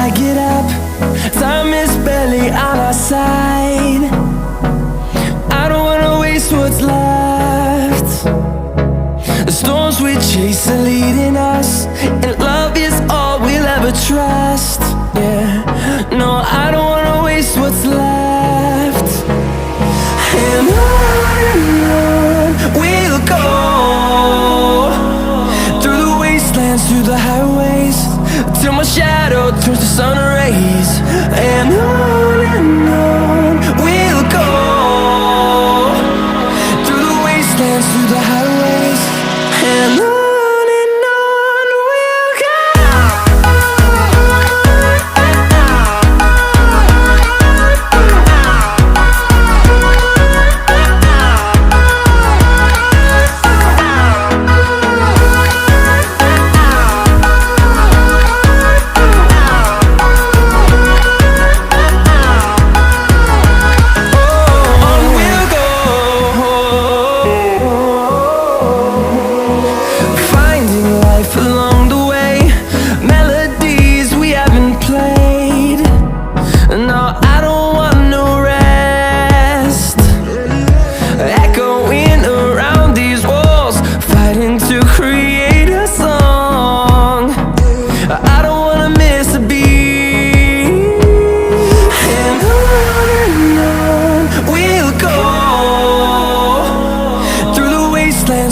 I get up. Time is barely on our side. I don't wanna waste what's left. The storms we chase are leading us, and love is all we'll ever trust. Yeah, no, I don't wanna waste what's left. And on we'll go, through the wastelands, through the highways, till my shadow turns to sun rays. And on we'll go, through the wastelands, through the highways, and on.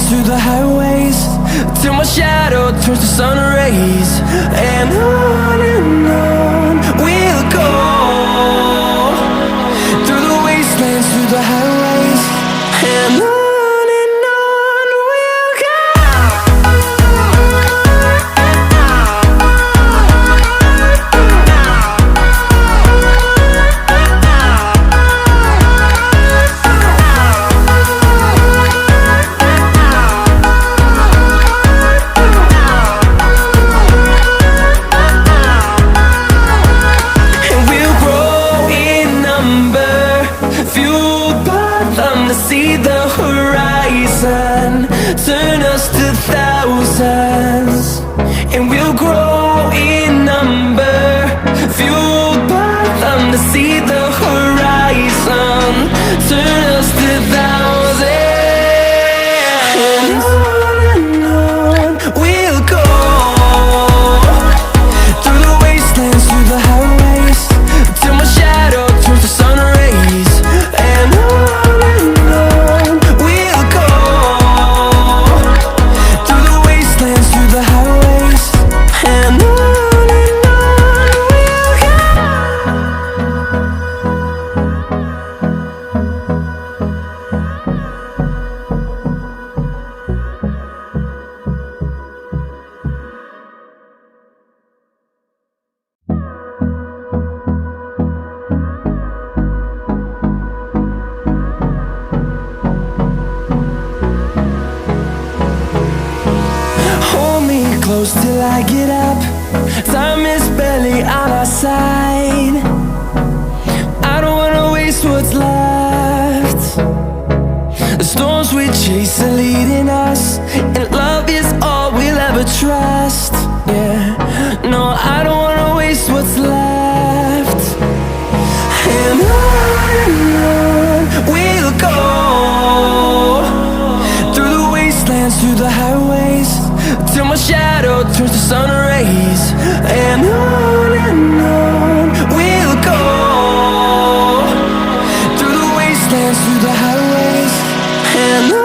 Through the highways, till my shadow turns to sun rays. And on we'll go, through the wastelands, through the highways, and on. See the horizon turn us to thousands, and we'll grow in number, fueled by them. To see the horizon turn us to thousands, and on we'll go, through the wastelands, through the highways, till my shadow turns to sun rays. And on close till I get up. Time is barely on our side. I don't wanna waste what's left. The storms we chase are leading us, and love is all we'll ever trust. Yeah, no, I don't wanna waste what's left. And on we'll go, through the wastelands, through the highways, till my shadow turns to sun rays. And on we'll go, through the wastelands, through the highways, and on.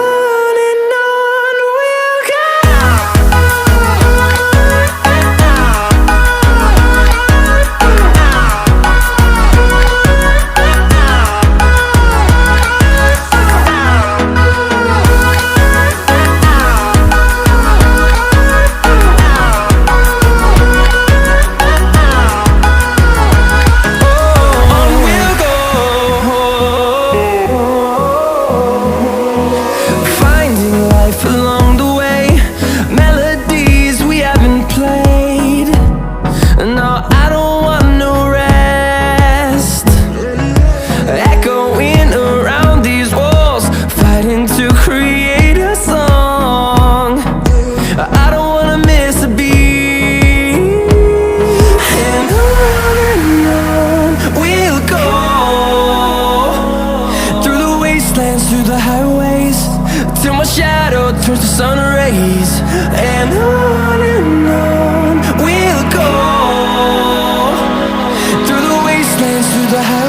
towards the sun rays. And on we'll go, through the wastelands, through the highways.